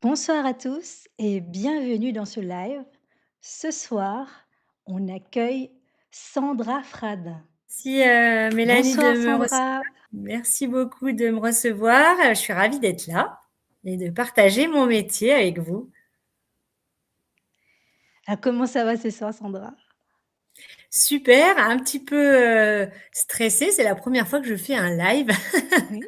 Bonsoir à tous et bienvenue dans ce live. Ce soir, on accueille Sandra Fradin. Merci, Mélanie de Bonsoir me recevoir. Sandra. Merci beaucoup de me recevoir. Je suis ravie d'être là et de partager mon métier avec vous. Ah, comment ça va ce soir Sandra? Super, un petit peu, stressée, c'est la première fois que je fais un live. Oui.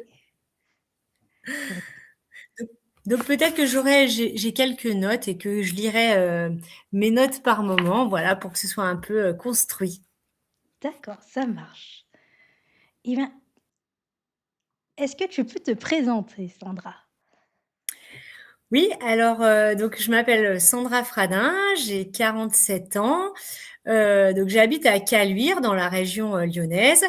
Heu, Donc peut-être que j'ai quelques notes et que je lirai, mes notes par moment, voilà, pour que ce soit un peu, construit. d'accord, ça marche. Eh bien, est-ce que tu peux te présenter Sandra? Oui, alors, donc je m'appelle Sandra Fradin, j'ai 47 ans, donc j'habite à Caluire dans la région, lyonnaise.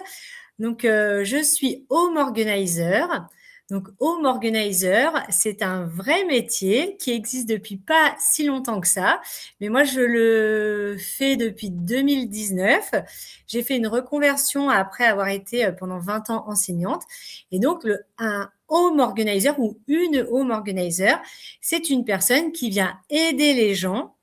Donc, je suis home organizer. Donc, home organizer, c'est un vrai métier qui existe depuis pas si longtemps que ça. Mais moi, je le fais depuis 2019. J'ai fait une reconversion après avoir été pendant 20 ans enseignante. Et donc, un home organizer ou une home organizer, c'est une personne qui vient aider les gens,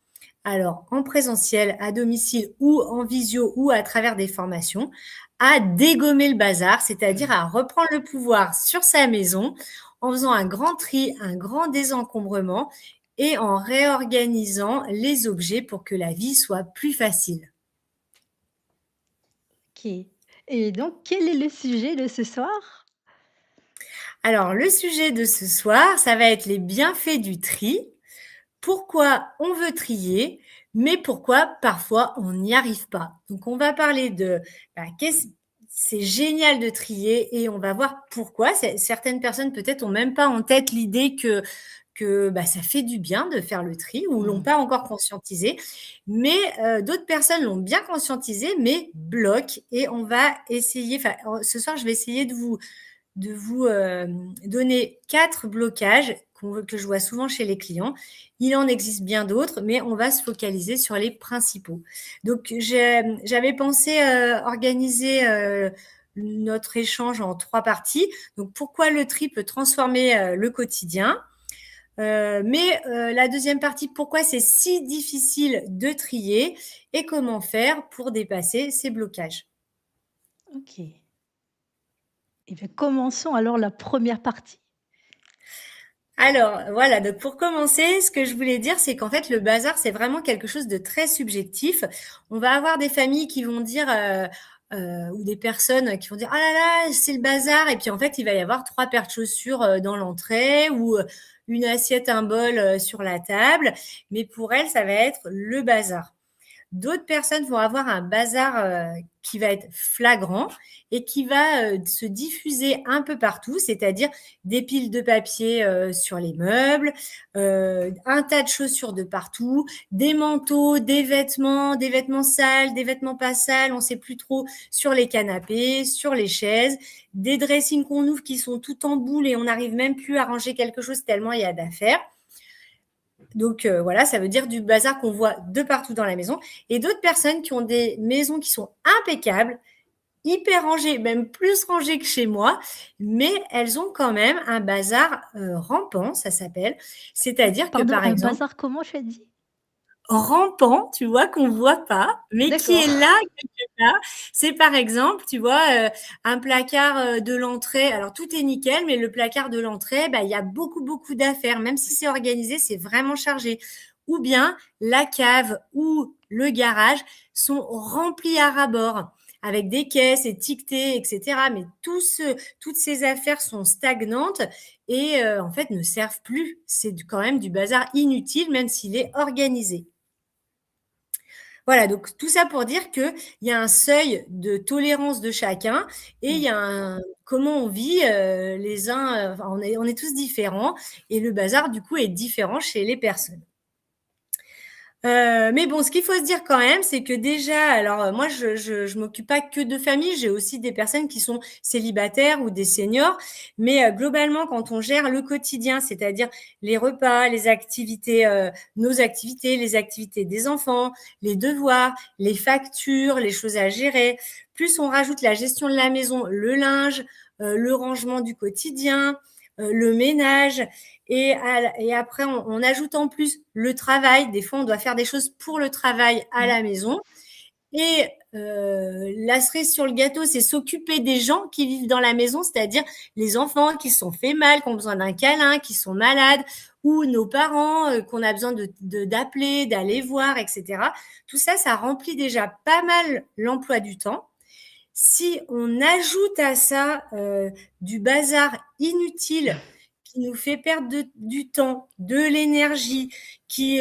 alors en présentiel, à domicile ou en visio ou à travers des formations, à dégommer le bazar, c'est-à-dire à reprendre le pouvoir sur sa maison en faisant un grand tri, un grand désencombrement et en réorganisant les objets pour que la vie soit plus facile. OK. Et donc quel est le sujet de ce soir? Alors, le sujet de ce soir, ça va être les bienfaits du tri. Pourquoi on veut trier, mais pourquoi parfois on n'y arrive pas. Donc on va parler de c'est génial de trier et on va voir pourquoi. Certaines personnes peut-être ont même pas en tête l'idée que ça fait du bien de faire le tri ou l'ont Mmh. pas encore conscientisé. Mais d'autres personnes l'ont bien conscientisé, mais bloquent. Et on va essayer. Ce soir, je vais essayer de vous donner 4 blocages que je vois souvent chez les clients. Il en existe bien d'autres, mais on va se focaliser sur les principaux. Donc, j'avais pensé organiser notre échange en 3 parties. Donc, pourquoi le tri peut transformer le quotidien. Mais la deuxième partie, pourquoi c'est si difficile de trier et comment faire pour dépasser ces blocages. OK. Eh bien, commençons alors la première partie. Alors, voilà, donc pour commencer, ce que je voulais dire, c'est qu'en fait, le bazar, c'est vraiment quelque chose de très subjectif. On va avoir des familles qui vont dire, ou des personnes qui vont dire: «Ah là là, c'est le bazar» et puis en fait, il va y avoir 3 paires de chaussures, dans l'entrée ou, une assiette, un bol, sur la table. Mais pour elles, ça va être le bazar. D'autres personnes vont avoir un bazar qui va être flagrant et qui va se diffuser un peu partout, c'est-à-dire des piles de papier sur les meubles, un tas de chaussures de partout, des manteaux, des vêtements sales, des vêtements pas sales, on ne sait plus trop, sur les canapés, sur les chaises, des dressings qu'on ouvre qui sont tout en boule et on n'arrive même plus à ranger quelque chose tellement il y a d'affaires. Donc voilà, ça veut dire du bazar qu'on voit de partout dans la maison. Et d'autres personnes qui ont des maisons qui sont impeccables, hyper rangées, même plus rangées que chez moi, mais elles ont quand même un bazar rampant, ça s'appelle. C'est-à-dire que Pardon, par un exemple, bazar comment tu as dit? rampant, tu vois, qu'on voit pas, mais qui est D'accord. là quelque part. C'est par exemple, tu vois, un placard, de l'entrée, alors tout est nickel, mais le placard de l'entrée, bah, il y a beaucoup, beaucoup d'affaires. Même si c'est organisé, c'est vraiment chargé. Ou bien la cave ou le garage sont remplis à ras-bord avec des caisses étiquetées et cetera. Mais toutes ces affaires sont stagnantes et en fait, ne servent plus. C'est quand même du bazar inutile, même s'il est organisé. Voilà, donc tout ça pour dire qu'il y a un seuil de tolérance de chacun et il Mmh. y a comment on vit les uns, enfin, on est tous différents et le bazar du coup est différent chez les personnes. Mais bon, ce qu'il faut se dire quand même, c'est que déjà, alors moi, je m'occupe pas que de familles, j'ai aussi des personnes qui sont célibataires ou des seniors. Mais globalement, quand on gère le quotidien, c'est-à-dire les repas, les activités, nos activités, les activités des enfants, les devoirs, les factures, les choses à gérer, plus on rajoute la gestion de la maison, le linge, le rangement du quotidien, le ménage, et après on ajoute en plus le travail. Des fois, on doit faire des choses pour le travail à Mmh. la maison. Et la cerise sur le gâteau, c'est s'occuper des gens qui vivent dans la maison, c'est-à-dire les enfants qui se sont fait mal, qui ont besoin d'un câlin, qui sont malades, ou nos parents qu'on a besoin d'appeler, d'aller voir, etc. Tout ça, ça remplit déjà pas mal l'emploi du temps. Si on ajoute à ça du bazar inutile qui nous fait perdre du temps, de l'énergie,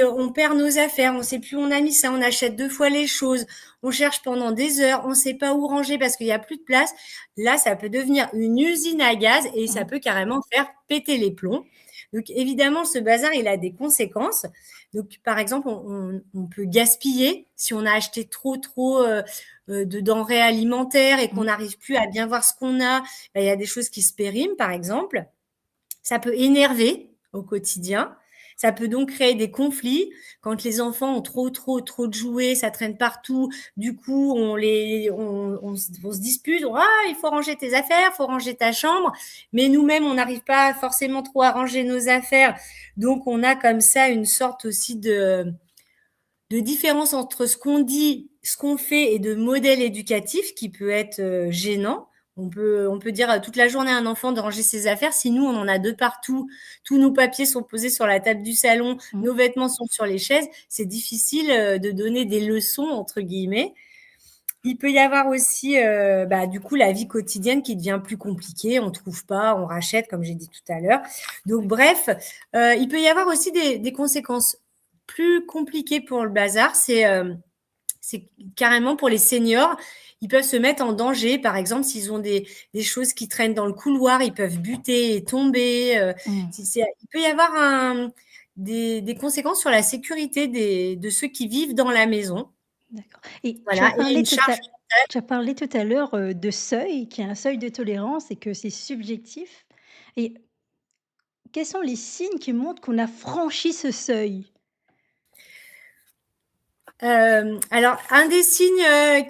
on perd nos affaires, on ne sait plus où on a mis ça, on achète 2 fois les choses, on cherche pendant des heures, on ne sait pas où ranger parce qu'il n'y a plus de place. Là, ça peut devenir une usine à gaz et ça Mmh. peut carrément faire péter les plombs. Donc évidemment, ce bazar, il a des conséquences. Donc par exemple, on peut gaspiller si on a acheté trop de denrées alimentaires et qu'on Mmh. n'arrive plus à bien voir ce qu'on a. Ben, il y a des choses qui se périment, par exemple. Ça peut énerver au quotidien. Ça peut donc créer des conflits quand les enfants ont trop de jouets, ça traîne partout. Du coup, on se dispute. Ah, il faut ranger tes affaires, il faut ranger ta chambre. Mais nous-mêmes, on n'arrive pas forcément trop à ranger nos affaires. Donc, on a comme ça une sorte aussi de différence entre ce qu'on dit, ce qu'on fait et de modèle éducatif qui peut être gênant. On peut dire toute la journée à un enfant de ranger ses affaires. Si nous, on en a de partout, tous nos papiers sont posés sur la table du salon, Mmh. nos vêtements sont sur les chaises, c'est difficile de donner des leçons, entre guillemets. Il peut y avoir aussi, du coup, la vie quotidienne qui devient plus compliquée. On ne trouve pas, on rachète, comme j'ai dit tout à l'heure. Donc, bref, il peut y avoir aussi des conséquences plus compliquées pour le bazar. C'est carrément pour les seniors. Ils peuvent se mettre en danger. Par exemple, s'ils ont des choses qui traînent dans le couloir, ils peuvent buter et tomber. Mmh. Il peut y avoir des conséquences sur la sécurité de ceux qui vivent dans la maison. D'accord, et Voilà, et une charge. tu as parlé tout à l'heure, de seuil, qu'il y a un seuil de tolérance et que c'est subjectif, et quels sont les signes qui montrent qu'on a franchi ce seuil? Alors, un des signes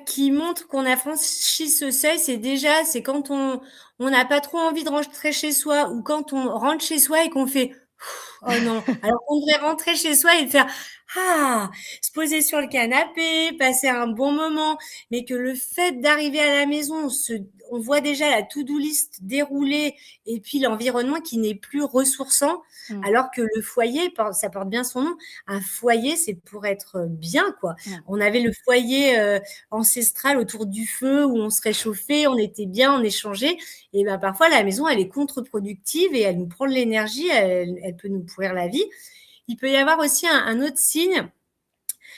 qui montre qu'on a franchi ce seuil, c'est quand on n'a pas trop envie de rentrer chez soi, ou quand on rentre chez soi et qu'on fait oh non, alors qu'on devrait rentrer chez soi et faire ah, se poser sur le canapé, passer un bon moment, mais que le fait d'arriver à la maison, on voit déjà la to-do list dérouler et puis l'environnement qui n'est plus ressourçant, Mmh. alors que le foyer, ça porte bien son nom. Un foyer, c'est pour être bien, quoi. Mmh. On avait le foyer ancestral autour du feu où on se réchauffait, on était bien, on échangeait. Et ben parfois, la maison, elle est contre-productive et elle nous prend de l'énergie, elle peut nous pourrir la vie. Il peut y avoir aussi un autre signe,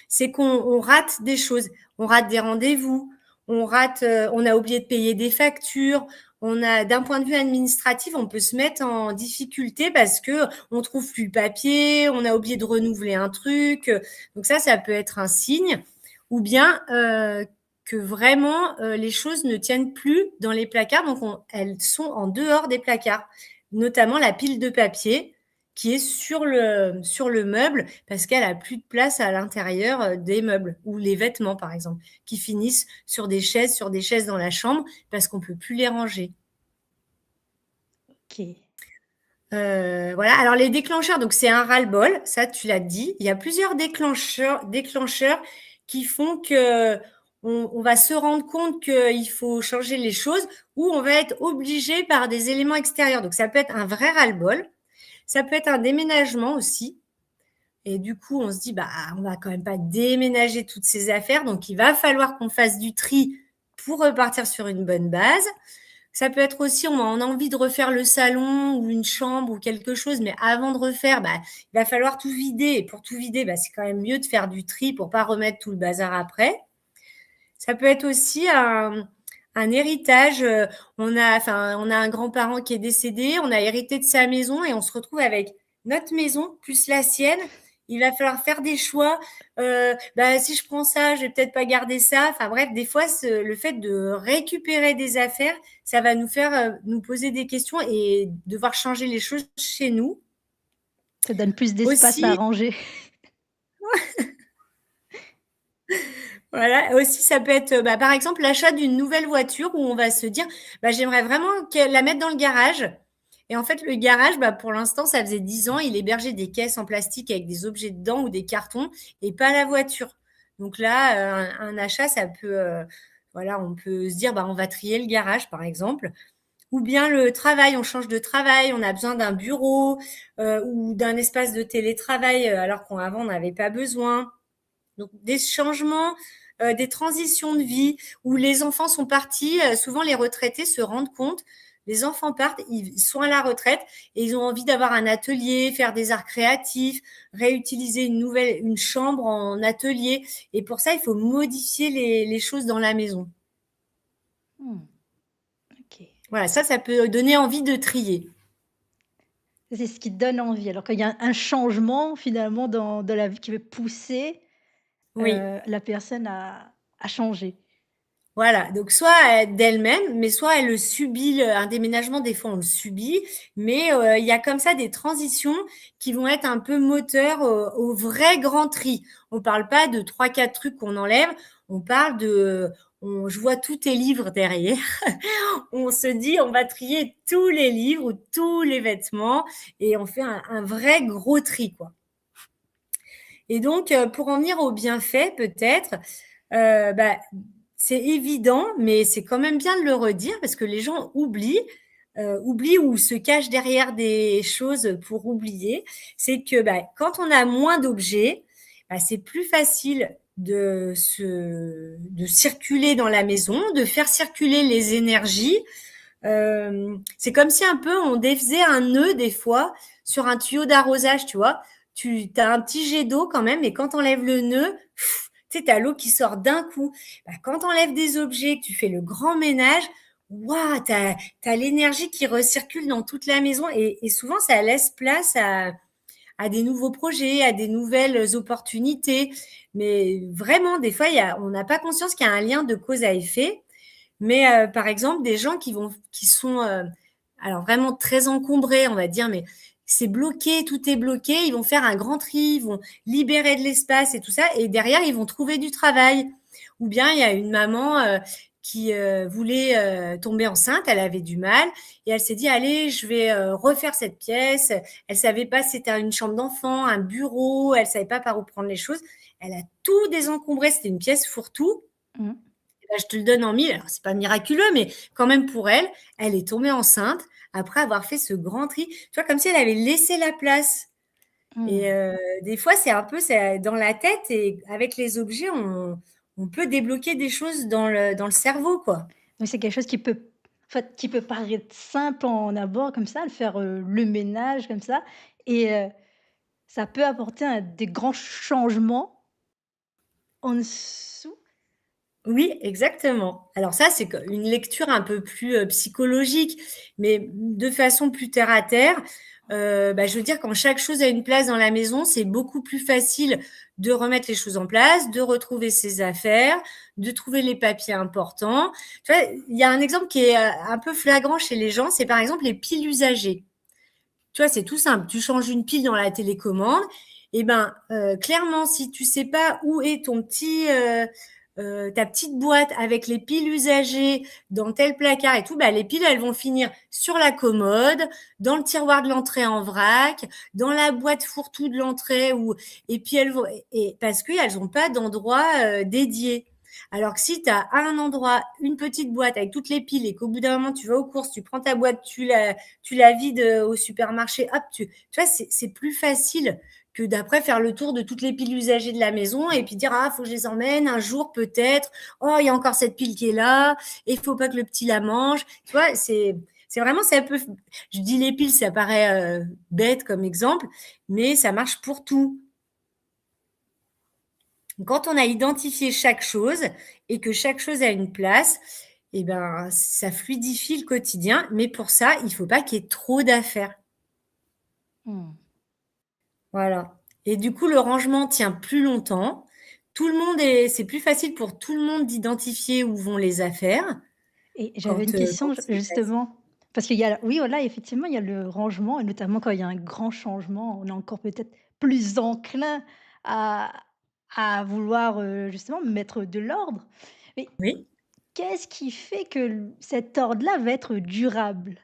c'est qu'on rate des choses. On rate des rendez-vous, on a oublié de payer des factures. D'un point de vue administratif, on peut se mettre en difficulté parce que on trouve plus le papier, on a oublié de renouveler un truc. Donc ça peut être un signe. Ou bien que vraiment les choses ne tiennent plus dans les placards, donc elles sont en dehors des placards, notamment la pile de papier qui est sur le meuble parce qu'elle a plus de place à l'intérieur des meubles, ou les vêtements par exemple qui finissent sur des chaises dans la chambre parce qu'on peut plus les ranger. OK. Voilà, alors les déclencheurs, donc c'est un ras-le-bol, ça tu l'as dit. Il y a plusieurs déclencheurs qui font que on va se rendre compte qu'il faut changer les choses, ou on va être obligé par des éléments extérieurs. Donc ça peut être un vrai ras-le-bol, ça peut être un déménagement aussi. Et du coup, on se dit, bah, on va quand même pas déménager toutes ces affaires, donc il va falloir qu'on fasse du tri pour repartir sur une bonne base. Ça peut être aussi, on a envie de refaire le salon ou une chambre ou quelque chose, mais avant de refaire, bah, il va falloir tout vider. Et pour tout vider, bah, c'est quand même mieux de faire du tri pour pas remettre tout le bazar après. Ça peut être aussi un héritage. On a un grand-parent qui est décédé, on a hérité de sa maison et on se retrouve avec notre maison plus la sienne. Il va falloir faire des choix. Si je prends ça, je vais peut-être pas garder ça. Enfin bref, des fois, le fait de récupérer des affaires, ça va nous faire nous poser des questions et devoir changer les choses chez nous. Ça donne plus d'espace à Aussi, ranger. voilà, aussi ça peut être, par exemple, l'achat d'une nouvelle voiture où on va se dire, j'aimerais vraiment la mettre dans le garage. Et en fait, le garage, bah, pour l'instant, ça faisait 10 ans, il hébergeait des caisses en plastique avec des objets dedans ou des cartons et pas la voiture. Donc là, un achat, ça peut, voilà, on peut se dire, bah, on va trier le garage, par exemple. Ou bien le travail, on change de travail, on a besoin d'un bureau ou d'un espace de télétravail alors qu'avant, on n'avait pas besoin. Donc des changements, des transitions de vie où les enfants sont partis. Souvent, les retraités se rendent compte, les enfants partent, ils sont à la retraite et ils ont envie d'avoir un atelier, faire des arts créatifs, réutiliser une chambre en atelier. Et pour ça, il faut modifier les choses dans la maison. Mmh, OK. Voilà, ça peut donner envie de trier. C'est ce qui te donne envie, alors qu'il y a un changement finalement dans la vie qui veut pousser, Oui. la personne à changer. Voilà, donc soit d'elle-même, mais soit elle le subit, un déménagement, des fois on le subit, mais il y a comme ça des transitions qui vont être un peu moteurs au vrai grand tri. On parle pas de trois quatre trucs qu'on enlève, on parle de je vois tous tes livres derrière. On se dit: «On va trier tous les livres ou tous les vêtements» et on fait un vrai gros tri, quoi. Et donc, pour en venir aux bienfaits peut-être, bah, c'est évident, mais c'est quand même bien de le redire parce que les gens oublient ou se cachent derrière des choses pour oublier. C'est que, bah, quand on a moins d'objets, bah, c'est plus facile de circuler dans la maison, de faire circuler les énergies. C'est comme si un peu on défaisait un nœud des fois sur un tuyau d'arrosage, tu vois. Tu as un petit jet d'eau quand même, et quand on enlèves le nœud, tu sais, tu as l'eau qui sort d'un coup. Bah, quand on enlèves des objets, que tu fais le grand ménage, waouh, tu as l'énergie qui recircule dans toute la maison et souvent ça laisse place à des nouveaux projets, à des nouvelles opportunités. Mais vraiment, des fois, on n'a pas conscience qu'il y a un lien de cause à effet. Mais par exemple, des gens qui sont alors vraiment très encombrés, on va dire, mais c'est bloqué, tout est bloqué. Ils vont faire un grand tri, ils vont libérer de l'espace et tout ça, et derrière ils vont trouver du travail. Ou bien il y a une maman qui voulait tomber enceinte, elle avait du mal et elle s'est dit allez, je vais refaire cette pièce. Elle savait pas si c'était une chambre d'enfant, un bureau, elle savait pas par où prendre les choses. Elle a tout désencombré, c'était une pièce fourre-tout. Mmh. Là, je te le donne en mille. Alors, c'est pas miraculeux, mais quand même pour elle, elle est tombée enceinte après avoir fait ce grand tri. Tu vois, comme si elle avait laissé la place. Mmh. Et des fois, c'est un peu c'est dans la tête et avec les objets, on peut débloquer des choses dans le cerveau, quoi. Donc c'est quelque chose qui peut en fait, qui peut paraître simple en abord comme ça, de faire, le ménage comme ça et ça peut apporter des grands changements en dessous. Oui, exactement. Alors ça, c'est une lecture un peu plus psychologique, mais de façon plus terre à terre. Bah, je veux dire, quand chaque chose a une place dans la maison, c'est beaucoup plus facile de remettre les choses en place, de retrouver ses affaires, de trouver les papiers importants. Tu vois, il y a un exemple qui est un peu flagrant chez les gens, c'est par exemple les piles usagées. Tu vois, c'est tout simple. Tu changes une pile dans la télécommande. Et ben, clairement, si tu sais pas où est ta petite boîte avec les piles usagées dans tel placard et tout, bah, les piles, elles vont finir sur la commode, dans le tiroir de l'entrée en vrac, dans la boîte fourre-tout de l'entrée et puis elles vont, et parce qu'elles n'ont pas d'endroit dédié. Alors que si tu as un endroit, une petite boîte avec toutes les piles et qu'au bout d'un moment, tu vas aux courses, tu prends ta boîte, tu la vides au supermarché, hop, tu vois, c'est plus facile que d'après faire le tour de toutes les piles usagées de la maison et puis dire, ah, faut que je les emmène un jour peut-être. Oh, il y a encore cette pile qui est là et il faut pas que le petit la mange. Tu vois, c'est vraiment, c'est un peu, je dis les piles, ça paraît bête comme exemple, mais ça marche pour tout. Quand on a identifié chaque chose et que chaque chose a une place, eh ben, ça fluidifie le quotidien. Mais pour ça, il ne faut pas qu'il y ait trop d'affaires. Mmh. Voilà. Et du coup, le rangement tient plus longtemps. C'est plus facile pour tout le monde d'identifier où vont les affaires Et j'avais une quand question c'est facile. justement, parce qu'il y a oui, voilà, effectivement, il y a le rangement et notamment quand il y a un grand changement, on est encore peut-être plus enclin à vouloir, justement mettre de l'ordre. Mais Oui. qu'est-ce qui fait que cet ordre-là va être durable?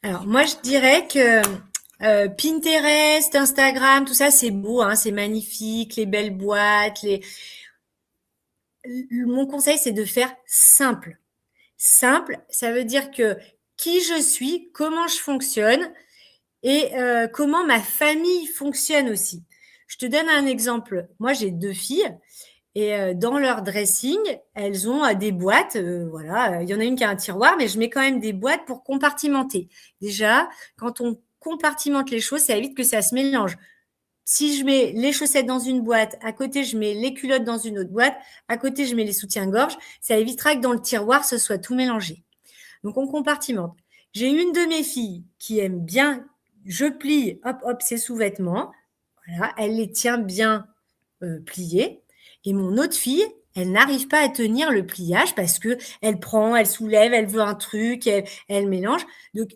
Alors moi, je dirais que Pinterest, Instagram, tout ça, c'est beau, hein, c'est magnifique, les belles boîtes. Mon conseil, c'est de faire simple. Simple, ça veut dire que qui je suis, comment je fonctionne et comment ma famille fonctionne aussi. Je te donne un exemple. Moi, j'ai 2 filles et dans leur dressing, elles ont des boîtes. Voilà, il y en a une qui a un tiroir, mais je mets quand même des boîtes pour compartimenter. Déjà, quand on compartimente les choses, ça évite que ça se mélange. Si je mets les chaussettes dans une boîte, à côté, je mets les culottes dans une autre boîte, à côté, je mets les soutiens-gorge, ça évitera que dans le tiroir, ce soit tout mélangé. Donc, on compartimente. J'ai une de mes filles qui aime bien, je plie, hop, hop, ses sous-vêtements. Voilà, elle les tient bien pliés. Et mon autre fille, elle n'arrive pas à tenir le pliage parce que elle prend, elle soulève, elle veut un truc, elle mélange. Donc,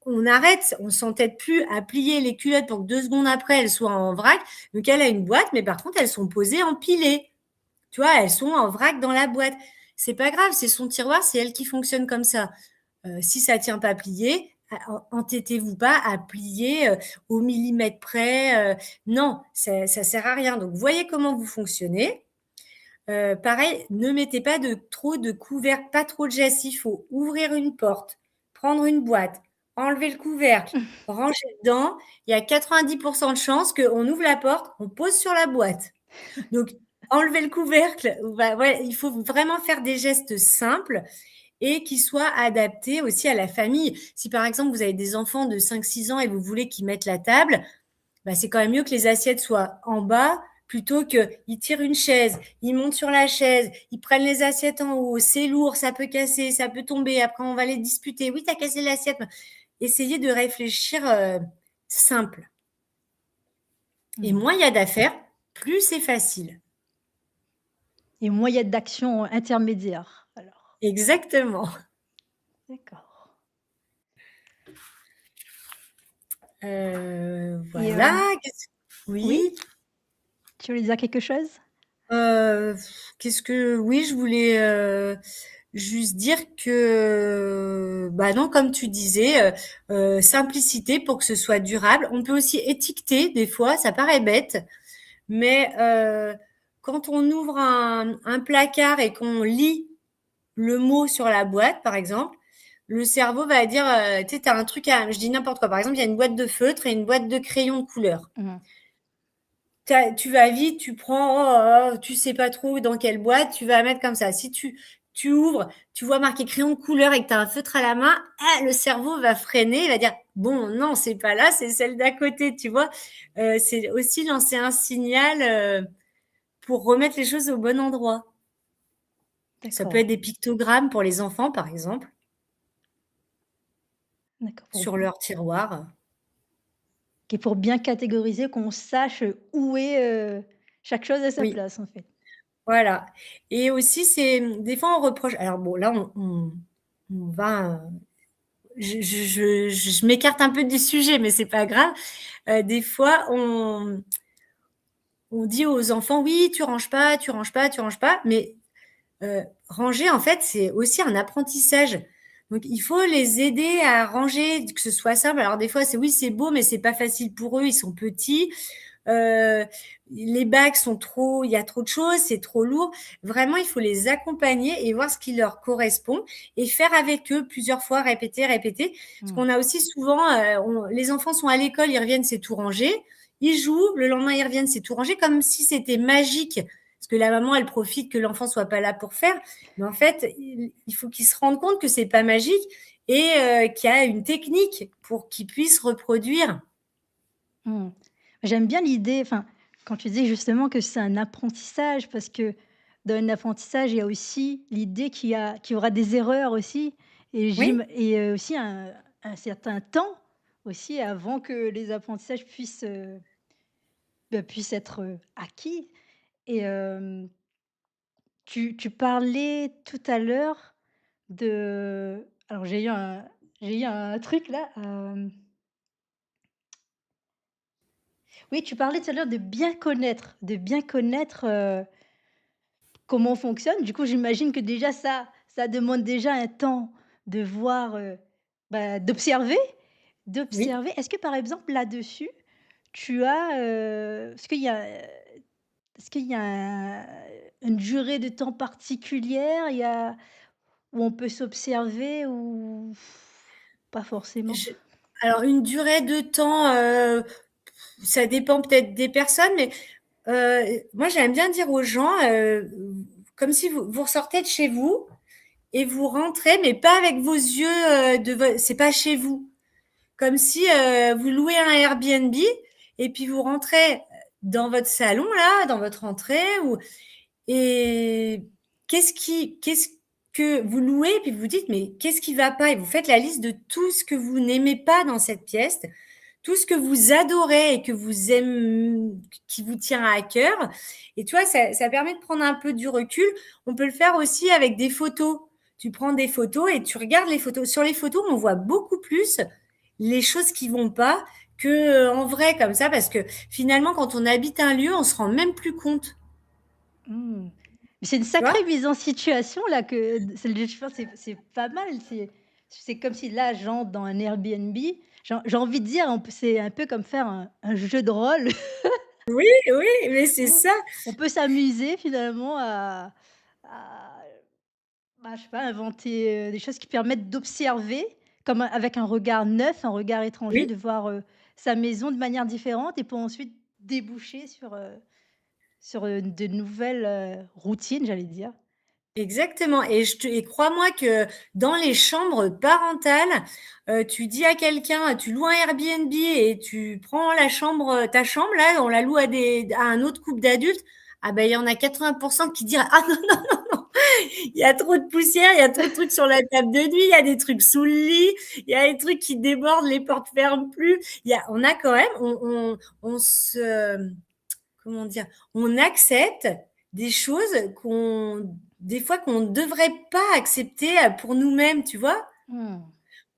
on arrête, on s'entête plus à plier les culottes pour que 2 secondes après, elles soient en vrac. Donc, elle a une boîte, mais par contre, elles sont posées empilées. Tu vois, elles sont en vrac dans la boîte. C'est pas grave, c'est son tiroir, c'est elle qui fonctionne comme ça. Si ça tient pas plié, entêtez-vous pas à plier au millimètre près. Non, ça sert à rien. Donc, voyez comment vous fonctionnez. Pareil, ne mettez pas trop de couvercle, pas trop de gestes. Il faut ouvrir une porte, prendre une boîte, enlever le couvercle, ranger dedans. Il y a 90% de chances qu'on ouvre la porte, on pose sur la boîte. Donc, enlever le couvercle, bah, ouais, il faut vraiment faire des gestes simples et qui soit adapté aussi à la famille. Si par exemple vous avez des enfants de 5-6 ans et vous voulez qu'ils mettent la table, bah, c'est quand même mieux que les assiettes soient en bas plutôt qu'ils tirent une chaise, ils montent sur la chaise, ils prennent les assiettes en haut, c'est lourd, ça peut casser, ça peut tomber, après on va les disputer. Oui, t'as cassé l'assiette. Essayez de réfléchir simple. Et Mmh. moins il y a d'affaires, plus c'est facile. Et moins il y a d'actions intermédiaires alors? Exactement. D'accord. Et Voilà. oui? Oui. Tu voulais dire quelque chose? Heu, qu'est-ce que oui, je voulais, juste dire que, bah, non, comme tu disais, simplicité pour que ce soit durable. On peut aussi étiqueter des fois, ça paraît bête, mais quand on ouvre un placard et qu'on lit le mot sur la boîte, par exemple, le cerveau va dire, tu sais, tu as un truc à je dis n'importe quoi, par exemple, il y a une boîte de feutre et une boîte de crayons de couleur. Mmh. Tu vas vite, tu prends, tu sais pas trop dans quelle boîte, tu vas mettre comme ça. Si tu ouvres, tu vois marqué crayon de couleur et que tu as un feutre à la main, ah, le cerveau va freiner, il va dire bon, non, c'est pas là, c'est celle d'à côté, tu vois. C'est aussi lancer un signal pour remettre les choses au bon endroit. Ça peut D'accord, être des pictogrammes pour les enfants, par exemple, d'accord sur leur tiroir. pour bien catégoriser, qu'on sache où est, chaque chose à sa Oui, place, en fait. voilà. Et aussi, c'est des fois on reproche. Alors bon, là, on va je m'écarte un peu du sujet, mais c'est pas grave. Des fois, on dit aux enfants, oui, tu ranges pas, tu ranges pas, tu ranges pas, mais ranger, en fait, c'est aussi un apprentissage. Donc, il faut les aider à ranger, que ce soit simple. Alors, des fois, c'est oui, c'est beau, mais c'est pas facile pour eux, ils sont petits. Euh, les bacs sont trop, il y a trop de choses, c'est trop lourd. Vraiment, il faut les accompagner et voir ce qui leur correspond et faire avec eux plusieurs fois, répéter, répéter. Parce Mmh. qu'on a aussi souvent, les enfants sont à l'école, ils reviennent, c'est tout rangé. Ils jouent, le lendemain, ils reviennent, c'est tout rangé, comme si c'était magique. Parce que la maman, elle profite que l'enfant soit pas là pour faire. Mais en fait, il faut qu'ils se rendent compte que c'est pas magique et qu'il y a une technique pour qu'ils puissent reproduire. Mmh. J'aime bien l'idée, enfin, quand tu dis justement que c'est un apprentissage, parce que dans un apprentissage, il y a aussi l'idée qu'il y aura des erreurs aussi Oui, aussi un certain temps aussi avant que les apprentissages puissent être, acquis et tu parlais tout à l'heure de alors j'ai eu un truc là, oui, tu parlais tout à l'heure de bien connaître, comment on fonctionne. Du coup, j'imagine que déjà ça demande déjà un temps de voir, d'observer Oui. d'observer. Est-ce que par exemple là-dessus, tu as, est-ce qu'il y a une durée de temps particulière? Il y a où on peut s'observer ou pas forcément? Je Alors une durée de temps, ça dépend peut-être des personnes, mais moi j'aime bien dire aux gens, comme si vous ressortez de chez vous et vous rentrez, mais pas avec vos yeux, c'est pas chez vous. Comme si vous louez un Airbnb et puis vous rentrez dans votre salon là, dans votre entrée, et qu'est-ce que vous louez, et puis vous dites mais qu'est-ce qui va pas, et vous faites la liste de tout ce que vous n'aimez pas dans cette pièce, tout ce que vous adorez et que vous aimez, qui vous tient à cœur. Et tu vois, ça permet de prendre un peu du recul. On peut le faire aussi avec des photos. Tu prends des photos et tu regardes les photos. Sur les photos, on voit beaucoup plus les choses qui vont pas que en vrai comme ça, parce que finalement, quand on habite un lieu, on se rend même plus compte. Mmh. C'est une Tu vois? sacrée mise en situation là que celle de chauffeur, c'est pas mal. C'est comme si là, j'entre dans un Airbnb. J'ai envie de dire, c'est un peu comme faire un jeu de rôle. Oui, oui, mais c'est Où ça. on peut s'amuser finalement à bah, je sais pas, inventer, des choses qui permettent d'observer comme avec un regard neuf, un regard étranger, Oui. de voir, sa maison de manière différente et pour ensuite déboucher sur, de nouvelles, routines, j'allais dire. Exactement, et crois-moi que dans les chambres parentales, tu dis à quelqu'un, tu loues un Airbnb et tu prends la chambre, ta chambre là, on la loue à un autre couple d'adultes. Ah ben, il y en a 80 qui diront: «Ah non, non, non, non, il y a trop de poussière, il y a trop de trucs sur la table de nuit, il y a des trucs sous le lit, il y a des trucs qui débordent, les portes ferment plus». On a quand même, on se comment dire? On accepte des choses des fois qu'on ne devrait pas accepter pour nous-mêmes, tu vois? Mmh.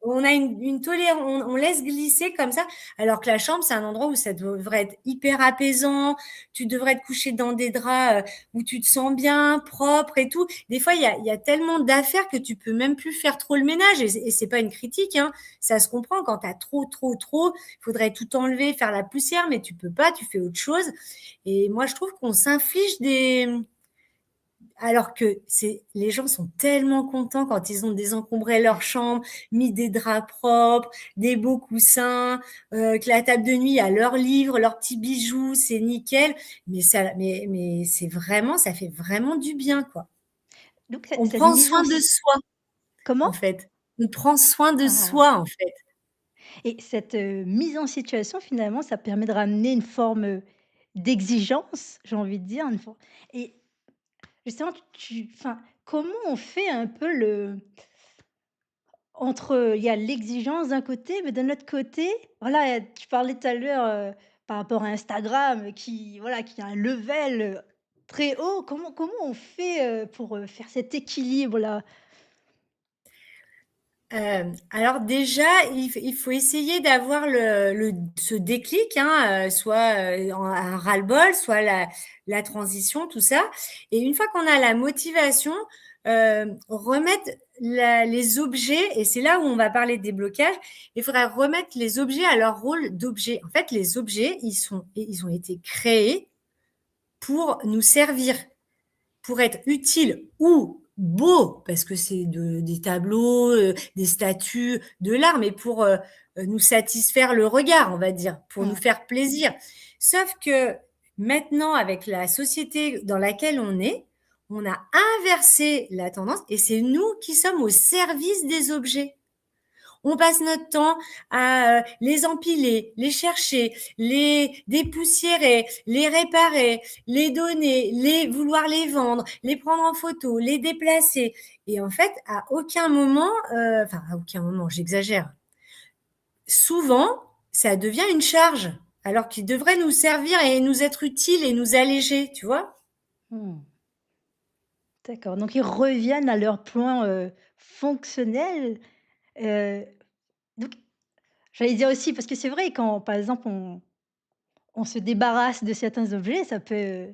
On a une tolérance, on laisse glisser comme ça, alors que la chambre, c'est un endroit où ça devrait être hyper apaisant. Tu devrais te coucher dans des draps où tu te sens bien, propre et tout. Des fois, il y a tellement d'affaires que tu peux même plus faire trop le ménage. Et c'est pas une critique, hein. Ça se comprend quand tu as trop, trop, trop. Il faudrait tout enlever, faire la poussière, mais tu peux pas, tu fais autre chose. Et moi, je trouve qu'on s'inflige alors que les gens sont tellement contents quand ils ont désencombré leur chambre, mis des draps propres, des beaux coussins, que la table de nuit a leurs livres, leurs petits bijoux, c'est nickel. Mais c'est vraiment, ça fait vraiment du bien, quoi. Donc On cette prend mise en soin de si soi, en comment? fait. On prend soin de Ah! soi, en fait. Et cette, mise en situation finalement, ça permet de ramener une forme, d'exigence, j'ai envie de dire, une for et justement enfin, comment on fait un peu le entre, il y a l'exigence d'un côté, mais d'un autre côté, voilà, tu parlais tout à l'heure, par rapport à Instagram, qui voilà, qui a un level, très haut. Comment on fait, pour, faire cet équilibre-là? Alors déjà, il faut essayer d'avoir ce déclic, hein, soit un ras-le-bol, soit la transition, tout ça. Et une fois qu'on a la motivation, remettre les objets, et c'est là où on va parler des blocages, il faudrait remettre les objets à leur rôle d'objets. En fait, les objets, ils ont été créés pour nous servir, pour être utile ou beau, parce que c'est des tableaux, des statues, de l'art, mais pour nous satisfaire le regard, on va dire, pour nous Mmh. faire plaisir. Sauf que maintenant, avec la société dans laquelle on a inversé la tendance et c'est nous qui sommes au service des objets. On passe notre temps à les empiler, les chercher, les dépoussiérer, les réparer, les donner, vouloir les vendre, les prendre en photo, les déplacer. Et en fait, à aucun moment, enfin à aucun moment, j'exagère, souvent, ça devient une charge, alors qu'il devrait nous servir et nous être utile et nous alléger, tu vois? Mmh. D'accord, donc ils reviennent à leur point, fonctionnel, heu, donc j'allais dire aussi parce que c'est vrai quand, par exemple, on se débarrasse de certains objets, ça peut,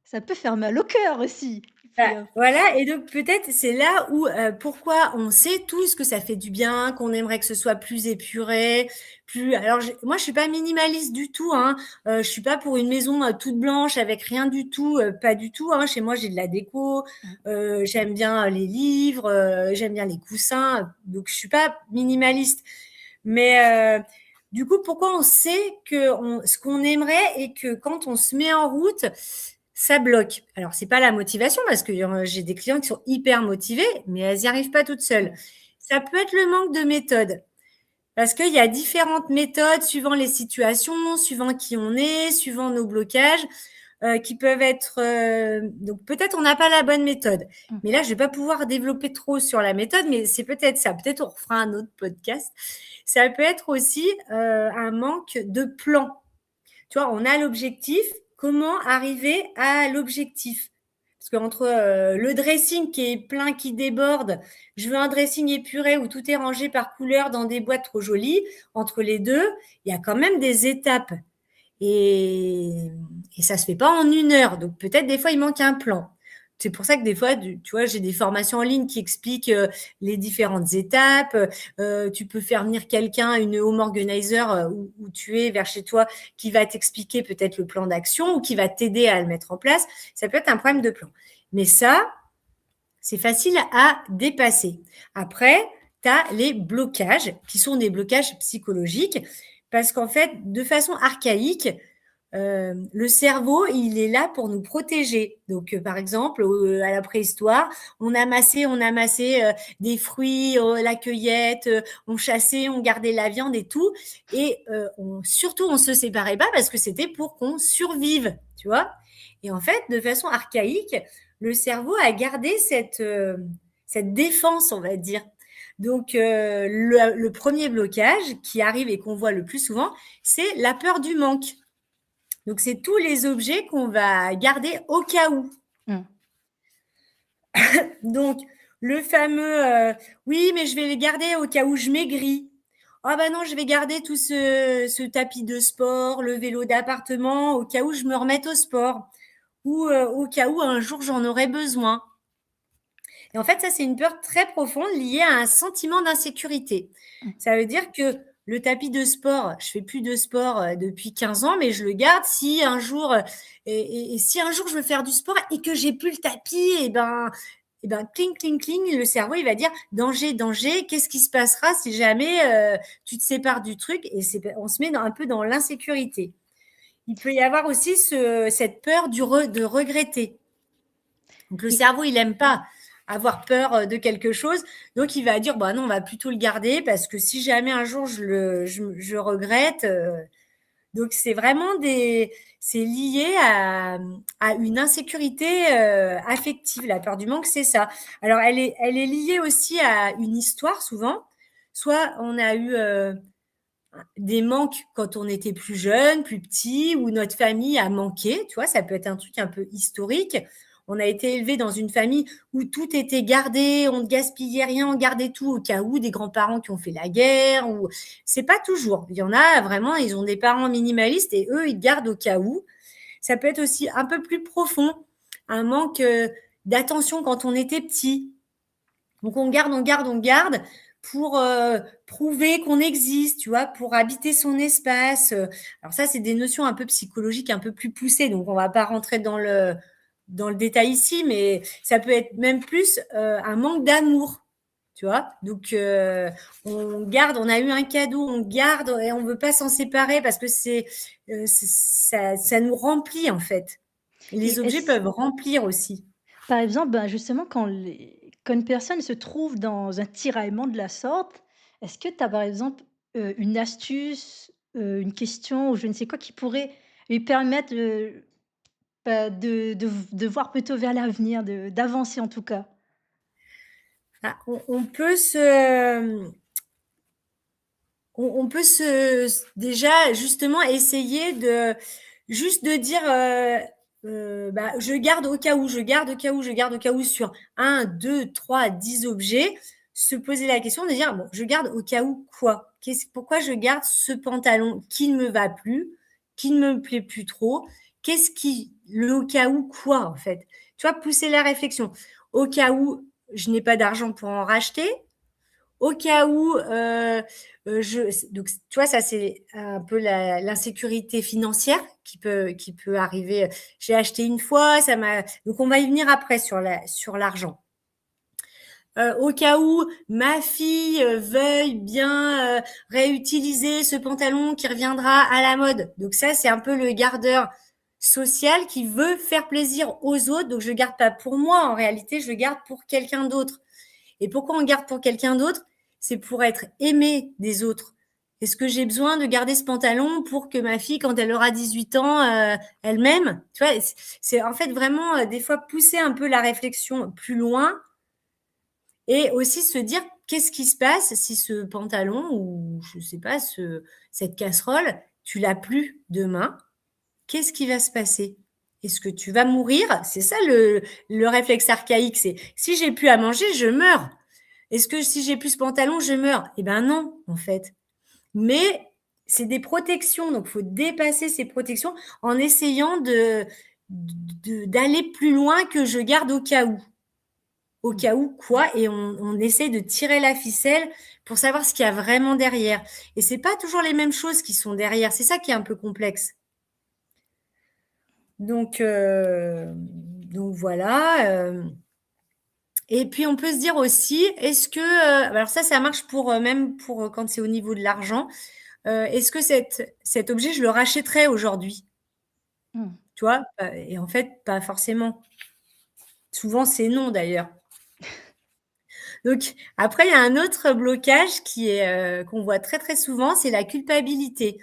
Ça peut faire mal au cœur aussi. Et Bah, puis, voilà, et donc peut-être c'est là où, pourquoi on sait tous que ça fait du bien, qu'on aimerait que ce soit plus épuré, plus alors moi je suis pas minimaliste du tout, hein, je suis pas pour une maison, toute blanche avec rien du tout, pas du tout, hein. Chez moi, j'ai de la déco, mmh, j'aime bien les livres, j'aime bien les coussins, donc je suis pas minimaliste. Mais du coup, pourquoi on sait ce qu'on aimerait et que quand on se met en route, ça bloque. Alors, c'est pas la motivation parce que j'ai des clients qui sont hyper motivés, mais elles n'y arrivent pas toutes seules. mmh. Ça peut être le manque de méthode parce qu'il y a différentes méthodes suivant les situations, suivant qui on est, suivant nos blocages qui peuvent être donc peut-être on n'a pas la bonne méthode. Mmh. Mais là, je vais pas pouvoir développer trop sur la méthode, mais c'est peut-être ça. Peut-être on refera un autre podcast. Ça peut être aussi un manque de plan. Tu vois, on a l'objectif. Comment arriver à l'objectif? Parce qu'entre le dressing qui est plein, qui déborde, je veux un dressing épuré où tout est rangé par couleur dans des boîtes trop jolies. Entre les deux, il y a quand même des étapes. Et, et ça se fait pas en une heure. Donc peut-être des fois il manque un plan. C'est pour ça que des fois, tu vois, j'ai des formations en ligne qui expliquent les différentes étapes. Tu peux faire venir quelqu'un, une home organizer où tu es vers chez toi, qui va t'expliquer peut-être le plan d'action ou qui va t'aider à le mettre en place. Ça peut être un problème de plan. Mais ça, c'est facile à dépasser. Après, tu as les blocages qui sont des blocages psychologiques parce qu'en fait, de façon archaïque, le cerveau, il est là pour nous protéger. Donc, par exemple, à la préhistoire, on amassait des fruits, la cueillette, on chassait, on gardait la viande et tout. Et surtout, on se séparait pas parce que c'était pour qu'on survive, tu vois. Et en fait, de façon archaïque, le cerveau a gardé cette défense, on va dire. Donc, le premier blocage qui arrive et qu'on voit le plus souvent, c'est la peur du manque. Donc, c'est tous les objets qu'on va garder au cas où. Mmh. Donc, le fameux oui, mais je vais les garder au cas où je maigris. Ah ben non, je vais garder tout ce tapis de sport, le vélo d'appartement, au cas où je me remette au sport ou au cas où un jour j'en aurais besoin. Et en fait, ça, c'est une peur très profonde liée à un sentiment d'insécurité. Mmh. Ça veut dire que le tapis de sport, je fais plus de sport depuis 15 ans, mais je le garde si un jour, et si un jour je veux faire du sport et que j'ai plus le tapis, et ben, cling, cling, cling, le cerveau, il va dire danger, danger, qu'est-ce qui se passera si jamais tu te sépares du truc et on se met un peu dans l'insécurité. Il peut y avoir aussi cette peur de regretter. Donc le Et cerveau, il aime pas avoir peur de quelque chose, donc il va dire bah non, on va plutôt le garder parce que si jamais un jour je regrette, donc c'est vraiment c'est lié à une insécurité affective. La peur du manque, c'est ça. Alors elle est liée aussi à une histoire souvent. Soit on a eu des manques quand on était plus jeune, plus petit, ou notre famille a manqué, tu vois, ça peut être un truc un peu historique. On a été élevé dans une famille où tout était gardé, on ne gaspillait rien, on gardait tout au cas où, des grands-parents qui ont fait la guerre, ou c'est pas toujours. Il y en a vraiment, ils ont des parents minimalistes et eux, ils gardent au cas où. Ça peut être aussi un peu plus profond, un manque d'attention quand on était petit. Donc on garde, on garde, on garde pour prouver qu'on existe, tu vois, pour habiter son espace. Alors ça, c'est des notions un peu psychologiques, un peu plus poussées, donc on va pas rentrer dans le détail ici, mais ça peut être même plus un manque d'amour, tu vois. Donc on garde, on a eu un cadeau, on garde et on veut pas s'en séparer parce que ça nous remplit en fait. Les et objets est-ce peuvent remplir aussi. par exemple, ben, justement, quand une personne se trouve dans un tiraillement de la sorte, est-ce que tu as, par exemple, une astuce, une question ou je ne sais quoi qui pourrait lui permettre, bah, de voir plutôt vers l'avenir, de d'avancer en tout cas? Ah, on peut déjà justement essayer de juste de dire bah, je garde au cas où, je garde au cas où, je garde au cas où sur un, 2, 3, 10 objets, se poser la question de dire bon, je garde au cas où quoi? Pourquoi je garde ce pantalon qui ne me va plus, qui ne me plaît plus trop? qu'est-ce qui le au cas où quoi, en fait? Tu vois? Pousser la réflexion. Au cas où je n'ai pas d'argent pour en racheter, au cas où, je donc tu vois, ça, c'est un peu l'insécurité financière qui peut arriver. J'ai acheté une fois, ça m'a donc on va y venir après sur l'argent. Au cas où ma fille, veuille bien, réutiliser ce pantalon qui reviendra à la mode. Donc ça, c'est un peu le gardeur social qui veut faire plaisir aux autres, donc je le garde pas pour moi, en réalité, je le garde pour quelqu'un d'autre. Et pourquoi on garde pour quelqu'un d'autre? C'est pour être aimé des autres. Est-ce que j'ai besoin de garder ce pantalon pour que ma fille, quand elle aura 18 ans, elle m'aime? Tu vois? C'est en fait vraiment, des fois pousser un peu la réflexion plus loin et aussi se dire: «Qu'est-ce qui se passe si ce pantalon ou je sais pas, cette casserole, tu l'as plus demain? Qu'est-ce qui va se passer? Est-ce que tu vas mourir?» C'est ça le réflexe archaïque, c'est: «Si j'ai plus à manger, je meurs. Est-ce que si j'ai plus ce pantalon, je meurs?» Eh ben non, en fait. Mais c'est des protections, donc il faut dépasser ces protections en essayant d'aller plus loin que je garde au cas où. Au Mmh. cas où quoi, et on essaie de tirer la ficelle pour savoir ce qu'il y a vraiment derrière. Et c'est pas toujours les mêmes choses qui sont derrière. C'est ça qui est un peu complexe. Donc voilà. Et puis on peut se dire aussi, est-ce que, alors ça marche pour même pour quand c'est au niveau de l'argent. Est-ce que cet objet, je le rachèterais aujourd'hui? Mmh. Tu vois? Et en fait, pas forcément. Souvent, c'est non d'ailleurs. Donc après, il y a un autre blocage qui est, qu'on voit très, très souvent, c'est la culpabilité.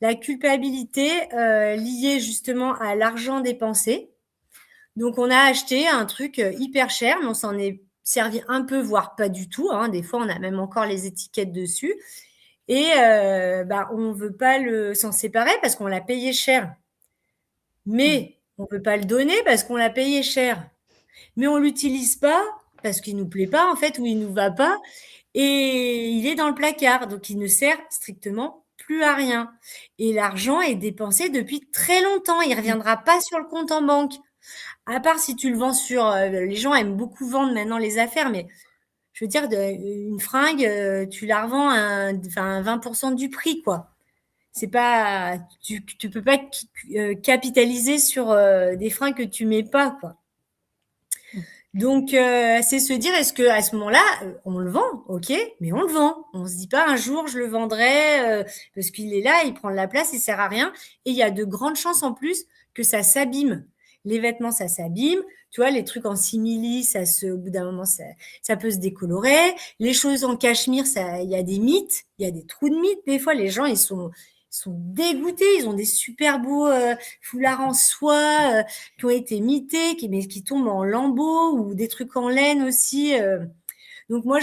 La culpabilité, liée justement à l'argent dépensé. Donc on a acheté un truc, hyper cher, mais on s'en est servi un peu, voire pas du tout, hein. Des fois, on a même encore les étiquettes dessus et bah, on veut pas s'en séparer parce qu'on l'a payé cher. Mmh. Mais on peut pas le donner parce qu'on l'a payé cher. Mais on l'utilise pas parce qu'il nous plaît pas en fait ou il nous va pas et il est dans le placard, donc il ne sert strictement plus à rien. Et l'argent est dépensé depuis très longtemps, il Mmh. reviendra pas sur le compte en banque. À part si tu le vends sur, les gens aiment beaucoup vendre maintenant les affaires, mais je veux dire une fringue, tu la revends à enfin 20 du prix quoi. C'est pas tu peux pas capitaliser sur, des fringues que tu mets pas quoi. Mmh. Donc, c'est se dire: «Est-ce que à ce moment-là, on le vend, OK, mais on le vend». On se dit pas: «Un jour je le vendrai, parce qu'il est là, il prend de la place, il sert à rien» et il y a de grandes chances en plus que ça s'abîme. Les vêtements, ça s'abîme, tu vois? Les trucs en simili, au bout d'un moment, ça peut se décolorer. Les choses en cachemire, ça il y a des mythes, il y a des trous de mythes. Des fois, les gens, ils sont dégoûtés, ils ont des super beaux, foulards en soie, qui ont été mités, mais qui tombent en lambeaux ou des trucs en laine aussi. Donc moi,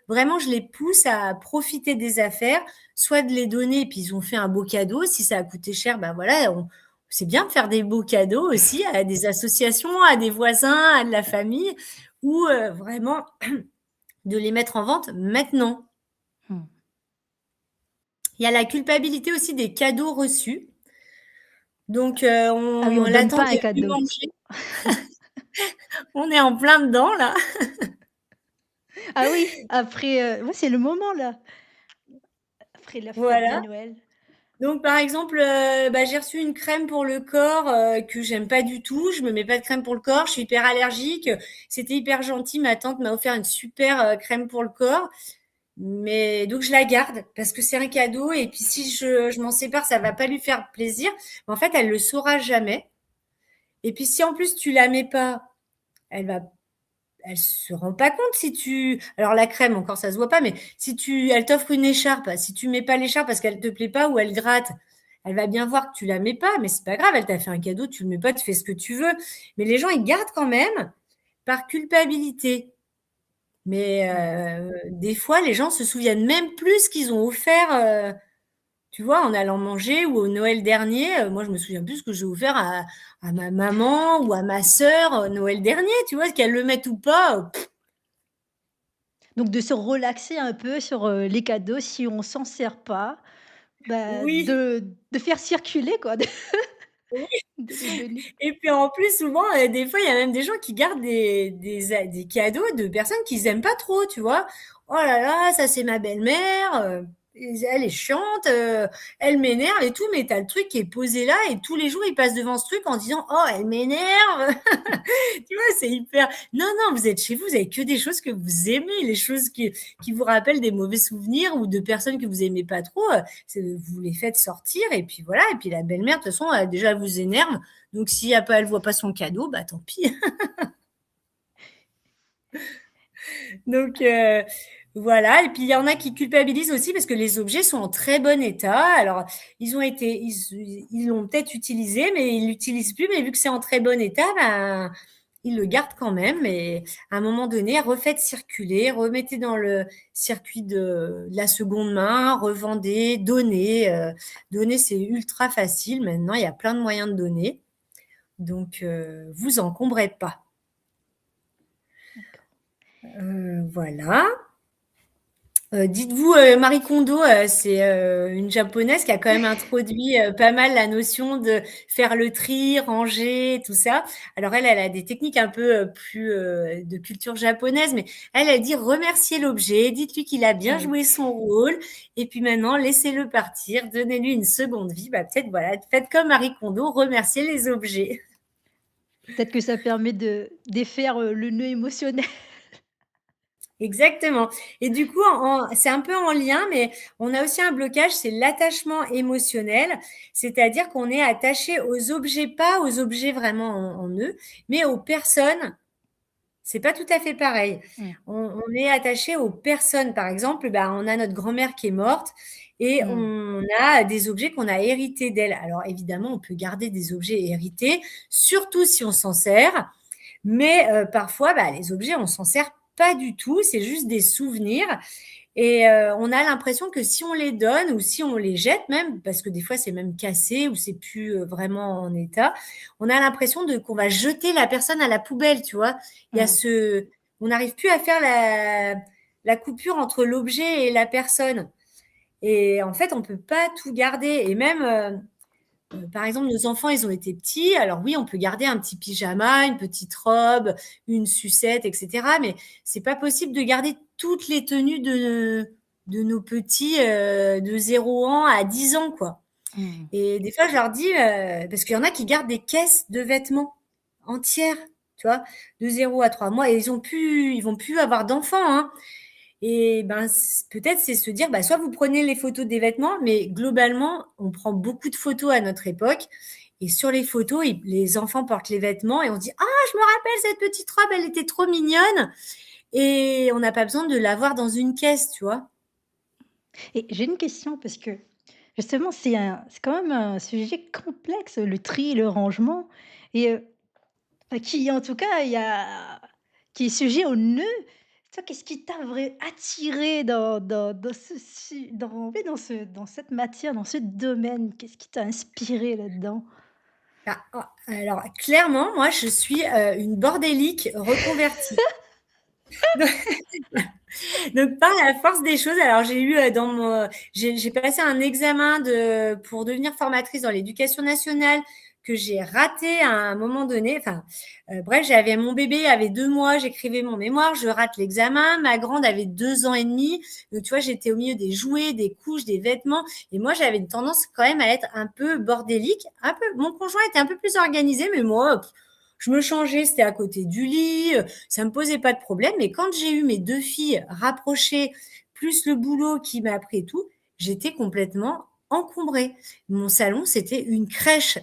vraiment, je les pousse à profiter des affaires, soit de les donner et puis ils ont fait un beau cadeau. Si ça a coûté cher, ben voilà, c'est bien de faire des beaux cadeaux aussi à des associations, à des voisins, à de la famille, ou vraiment de les mettre en vente maintenant. Mmh. Il y a la culpabilité aussi des cadeaux reçus. Donc, Ah oui, on on donne pas un l'attendait plus cadeau. manger. On est en plein dedans là. Ah oui, après, ouais, c'est le moment là, après la fête de Voilà. Noël. Donc par exemple, bah, j'ai reçu une crème pour le corps, que j'aime pas du tout. Je me mets pas de crème pour le corps, je suis hyper allergique. C'était hyper gentil, ma tante m'a offert une super, crème pour le corps, mais donc je la garde parce que c'est un cadeau et puis si je m'en sépare, ça va pas lui faire plaisir. Mais en fait, elle le saura jamais et puis si en plus tu la mets pas, elle va elle se rend pas compte si tu alors la crème encore ça se voit pas, mais si elle t'offre une écharpe, si tu mets pas l'écharpe parce qu'elle te plaît pas ou elle gratte, elle va bien voir que tu la mets pas, mais c'est pas grave, elle t'a fait un cadeau, tu le mets pas, tu fais ce que tu veux. Mais les gens, ils gardent quand même par culpabilité. Mais Mmh. des fois, les gens se souviennent même plus ce qu'ils ont offert, tu vois, en allant manger ou au Noël dernier. Moi, je me souviens plus ce que j'ai offert à ma maman ou à ma sœur, Noël dernier, tu vois? Qu'elle le mette ou pas, Donc de se relaxer un peu sur, les cadeaux si on s'en sert pas, bah, oui. de faire circuler quoi. de les donner. Et puis en plus, souvent, des fois, il y a même des gens qui gardent des cadeaux de personnes qu'ils aiment pas trop, tu vois. Oh là là, ça c'est ma belle-mère, elle est chiante, elle m'énerve et tout, mais t'as le truc qui est posé là et tous les jours, il passe devant ce truc en disant, oh, elle m'énerve. Tu vois, c'est hyper. Non, non, vous êtes chez vous, vous avez que des choses que vous aimez, les choses qui vous rappellent des mauvais souvenirs ou de personnes que vous aimez pas trop. Vous les faites sortir et puis voilà. Et puis la belle-mère, de toute façon, déjà, elle vous énerve. Donc, si elle voit pas son cadeau, bah tant pis. Donc, voilà. Et puis, il y en a qui culpabilisent aussi parce que les objets sont en très bon état. Alors, ils l'ont peut-être utilisé, mais ils l'utilisent plus. Mais vu que c'est en très bon état, ben, ils le gardent quand même. Et à un moment donné, refaites circuler, remettez dans le circuit de la seconde main, revendez, donnez. Donner, c'est ultra facile. Maintenant, il y a plein de moyens de donner. Donc, vous encombrez pas. D'accord. Voilà. Dites-vous, Marie Kondo, c'est une japonaise qui a quand même introduit pas mal la notion de faire le tri, ranger, tout ça. Alors elle a des techniques un peu plus de culture japonaise, mais elle dit remerciez l'objet, dites-lui qu'il a bien Oui. joué son rôle, et puis maintenant laissez-le partir, donnez-lui une seconde vie. Bah, peut-être voilà, faites comme Marie Kondo, remerciez les objets. Peut-être que ça permet de défaire, le nœud émotionnel. Exactement. Et du coup, c'est un peu en lien, mais on a aussi un blocage, c'est l'attachement émotionnel, c'est-à-dire qu'on est attaché aux objets, pas aux objets vraiment en eux, mais aux personnes. C'est pas tout à fait pareil. Mmh. On est attaché aux personnes. Par exemple, bah, on a notre grand-mère qui est morte et Mmh. on a des objets qu'on a hérités d'elle. Alors évidemment, on peut garder des objets hérités, surtout si on s'en sert. Mais parfois, bah, les objets, on s'en sert pas du tout. C'est juste des souvenirs. Et on a l'impression que si on les donne ou si on les jette même, parce que des fois c'est même cassé ou c'est plus vraiment en état, on a l'impression de qu'on va jeter la personne à la poubelle, tu vois. Il y a Mmh. ce, on n'arrive plus à faire la coupure entre l'objet et la personne. Et en fait, on peut pas tout garder. Et même par exemple, nos enfants, ils ont été petits. Alors oui, on peut garder un petit pyjama, une petite robe, une sucette, etc. Mais c'est pas possible de garder toutes les tenues de nos petits de 0 ans à 10 ans, quoi. Mmh. Et des fois, je leur dis, parce qu'il y en a qui gardent des caisses de vêtements entières, tu vois, de 0 à 3 mois, et ils vont plus avoir d'enfants, hein. Et ben, peut-être c'est se dire, bah, soit vous prenez les photos des vêtements, mais globalement, on prend beaucoup de photos à notre époque. Et sur les photos, les enfants portent les vêtements et on se dit, ah, je me rappelle cette petite robe, elle était trop mignonne. Et on n'a pas besoin de l'avoir dans une caisse, tu vois. Et j'ai une question parce que justement c'est quand même un sujet complexe, le tri, le rangement et qui en tout cas il y a qui est sujet au nœud. Toi, qu'est-ce qui t'a vrai attiré dans ce su dans oui, dans cette matière, dans ce domaine? Qu'est-ce qui t'a inspiré là-dedans? Alors, clairement, moi, je suis une bordélique reconvertie. Donc, par la force des choses, alors j'ai eu j'ai passé un examen pour devenir formatrice dans l'éducation nationale que j'ai raté à un moment donné. Enfin, bref, j'avais mon bébé avait 2 mois, j'écrivais mon mémoire, je rate l'examen. Ma grande avait 2 ans et demi. Donc, tu vois, j'étais au milieu des jouets, des couches, des vêtements. Et moi, j'avais une tendance quand même à être un peu bordélique. Un peu, mon conjoint était un peu plus organisé, mais moi, je me changeais, c'était à côté du lit, ça me posait pas de problème. Mais quand j'ai eu mes 2 filles rapprochées, plus le boulot qui m'a appris et tout, j'étais complètement encombrée. Mon salon, c'était une crèche.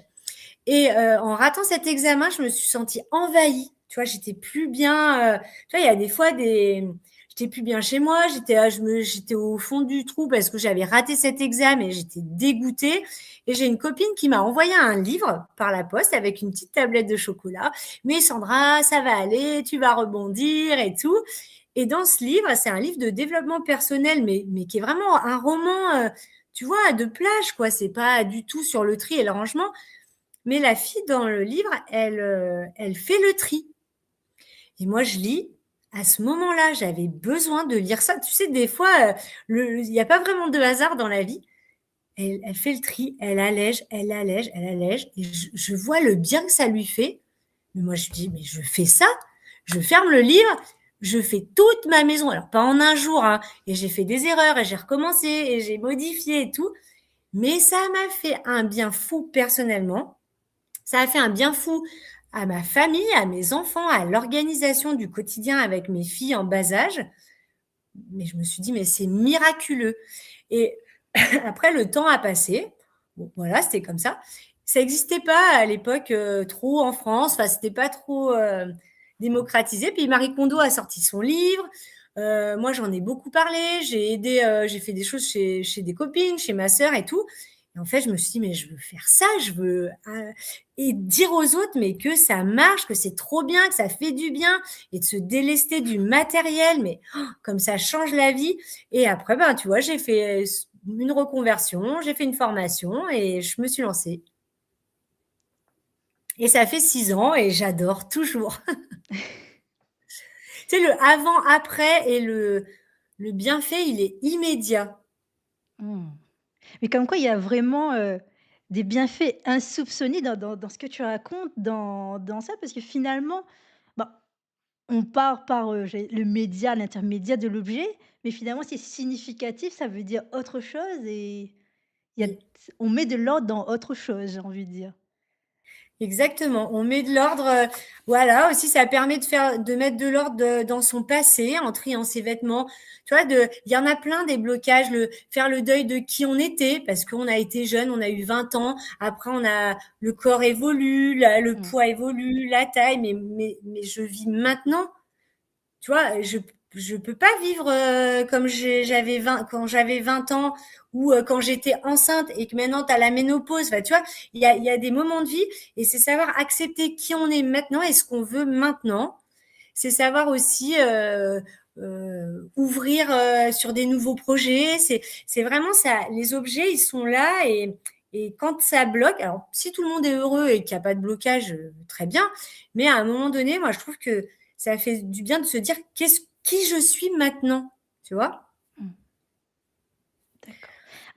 Et en ratant cet examen, je me suis sentie envahie. Tu vois, j'étais plus bien. Tu vois, il y a des fois j'étais plus bien chez moi. J'étais au fond du trou parce que j'avais raté cet examen et j'étais dégoûtée. Et j'ai une copine qui m'a envoyé un livre par la poste avec une petite tablette de chocolat. Mais Sandra, ça va aller, tu vas rebondir et tout. Et dans ce livre, c'est un livre de développement personnel, mais qui est vraiment un roman, tu vois, de plage, quoi. C'est pas du tout sur le tri et le rangement. Mais la fille dans le livre, elle fait le tri. Et moi, je lis. À ce moment-là, j'avais besoin de lire ça. Tu sais, des fois, il n'y a pas vraiment de hasard dans la vie. elle fait le tri, elle allège, elle allège, elle allège, et je vois le bien que ça lui fait. Mais moi, je dis, mais je fais ça, je ferme le livre, je fais toute ma maison. Alors, pas en un jour, hein, et j'ai fait des erreurs, et j'ai recommencé, et j'ai modifié et tout. Mais ça m'a fait un bien fou personnellement. Ça a fait un bien fou à ma famille, à mes enfants, à l'organisation du quotidien avec mes filles en bas âge. Mais je me suis dit, mais c'est miraculeux. Et après, le temps a passé. Bon, voilà, c'était comme ça. Ça n'existait pas à l'époque trop en France. Enfin, c'était pas trop démocratisé. Puis Marie Kondo a sorti son livre. Moi, j'en ai beaucoup parlé. J'ai aidé, j'ai fait des choses chez des copines, chez ma sœur et tout. Et en fait, je me suis dit, mais je veux faire ça. Je veux et dire aux autres, mais que ça marche, que c'est trop bien, que ça fait du bien, et de se délester du matériel. Mais comme ça change la vie. Et après, ben, tu vois, j'ai fait une reconversion, j'ai fait une formation et je me suis lancée. Et ça fait 6 ans et j'adore toujours. Tu sais, le avant-après et le bienfait, il est immédiat. Mmh. Mais comme quoi il y a vraiment, des bienfaits insoupçonnés dans ce que tu racontes, dans ça, parce que finalement, bah, on part par, le média, l'intermédiaire de l'objet, mais finalement c'est significatif, ça veut dire autre chose et il y a Oui. on met de l'ordre dans autre chose, j'ai envie de dire. Exactement, on met de l'ordre, voilà, aussi ça permet de mettre de l'ordre dans son passé, en triant ses vêtements. Tu vois, il y en a plein des blocages, faire le deuil de qui on était, parce qu'on a été jeune, on a eu 20 ans, après le corps évolue, le Mmh. poids évolue, la taille, mais je vis maintenant. Tu vois, je peux pas vivre comme j'avais 20 quand j'avais 20 ans ou quand j'étais enceinte et que maintenant tu as la ménopause. Enfin, tu vois, il y a des moments de vie et c'est savoir accepter qui on est maintenant et ce qu'on veut maintenant. C'est savoir aussi ouvrir sur des nouveaux projets. C'est vraiment ça. Les objets, ils sont là et quand ça bloque, alors si tout le monde est heureux et qu'il n'y a pas de blocage, très bien. Mais à un moment donné, moi, je trouve que ça fait du bien de se dire qui je suis maintenant, tu vois. Mmh. D'accord.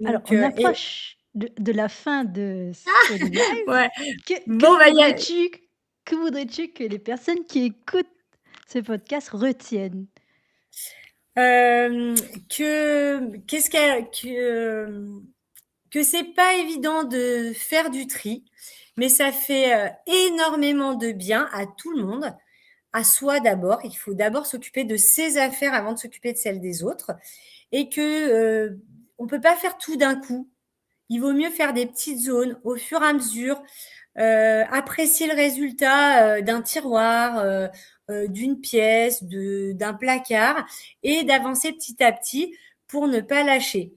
Alors Donc, on approche de la fin de ce live. ouais. Que Bon, bah, voudrais-tu que les personnes qui écoutent ce podcast retiennent? euh, qu'est-ce que c'est pas évident de faire du tri, mais ça fait énormément de bien à tout le monde, à soi d'abord. Il faut d'abord s'occuper de ses affaires avant de s'occuper de celles des autres, et que on peut pas faire tout d'un coup. Il vaut mieux faire des petites zones au fur et à mesure, apprécier le résultat d'un tiroir, d'une pièce, d'un placard, et d'avancer petit à petit pour ne pas lâcher.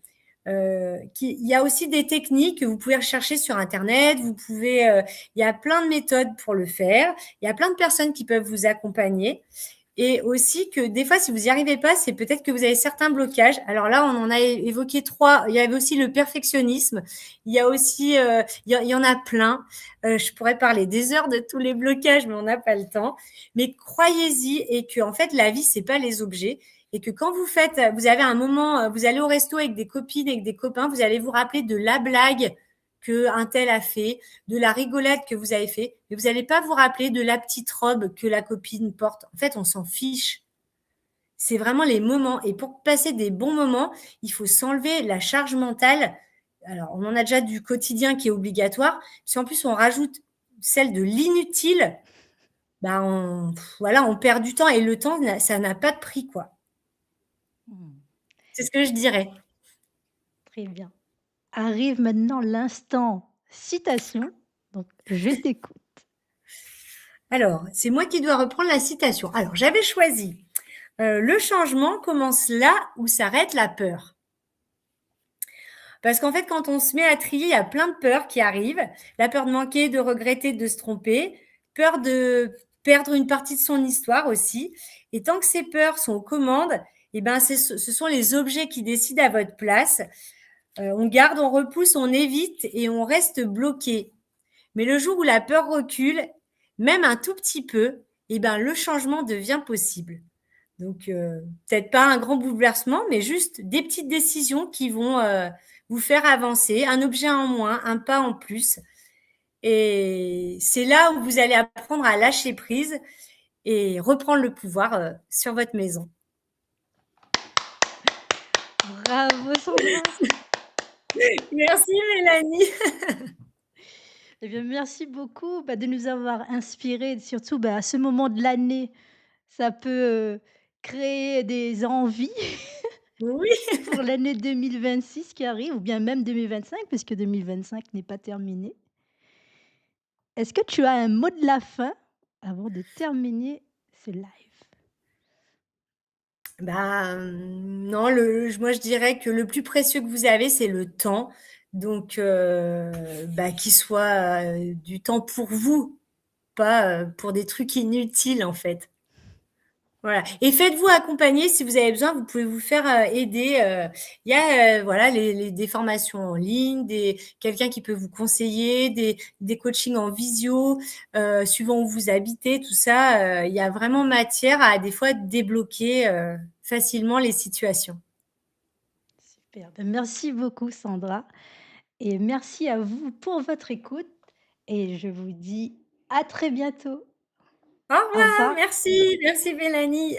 Il y a aussi des techniques que vous pouvez rechercher sur Internet. Il y a plein de méthodes pour le faire. Il y a plein de personnes qui peuvent vous accompagner. Et aussi que des fois, si vous n'y arrivez pas, c'est peut-être que vous avez certains blocages. Alors là, on en a évoqué 3. Il y avait aussi le perfectionnisme. Il y a aussi, il y en a plein. Je pourrais parler des heures de tous les blocages, mais on n'a pas le temps. Mais croyez-y et que en fait, la vie, c'est pas les objets. Et que quand vous avez un moment, vous allez au resto avec des copines, avec des copains, vous allez vous rappeler de la blague que un tel a fait, de la rigolade que vous avez fait, mais vous n'allez pas vous rappeler de la petite robe que la copine porte. En fait, on s'en fiche. C'est vraiment les moments. Et pour passer des bons moments, il faut s'enlever la charge mentale. Alors, on en a déjà du quotidien qui est obligatoire. Si en plus on rajoute celle de l'inutile, bah voilà, on perd du temps et le temps, ça n'a pas de prix, quoi. Mmh. C'est ce que je dirais. Très bien. Arrive maintenant l'instant citation, donc je t'écoute. Alors, c'est moi qui dois reprendre la citation. Alors, j'avais choisi le changement commence là où s'arrête la peur. Parce qu'en fait, quand on se met à trier, il y a plein de peurs qui arrivent. La peur de manquer, de regretter, de se tromper. Peur de perdre une partie de son histoire aussi. Et tant que ces peurs sont aux commandes, eh ben, ce sont les objets qui décident à votre place. On garde, on repousse, on évite et on reste bloqué. Mais le jour où la peur recule, même un tout petit peu, eh ben, le changement devient possible. Donc, peut-être pas un grand bouleversement, mais juste des petites décisions qui vont vous faire avancer, un objet en moins, un pas en plus. Et c'est là où vous allez apprendre à lâcher prise et reprendre le pouvoir sur votre maison. Bravo Sandra! Merci Mélanie. Eh bien, merci beaucoup, de nous avoir inspirés, surtout, à ce moment de l'année, ça peut, créer des envies Oui. pour l'année 2026 qui arrive ou bien même 2025 puisque 2025 n'est pas terminé. Est-ce que tu as un mot de la fin avant de terminer ce live? Non, moi je dirais que le plus précieux que vous avez, c'est le temps. Donc, qu'il soit du temps pour vous, pas pour des trucs inutiles en fait. Voilà. Et faites-vous accompagner si vous avez besoin, vous pouvez vous faire aider. Il y a voilà des formations en ligne, quelqu'un qui peut vous conseiller, des coachings en visio, suivant où vous habitez, tout ça. Il y a vraiment matière à des fois débloquer facilement les situations. Super, merci beaucoup Sandra et merci à vous pour votre écoute et je vous dis à très bientôt. Au Au revoir, revoir. merci, merci Mélanie.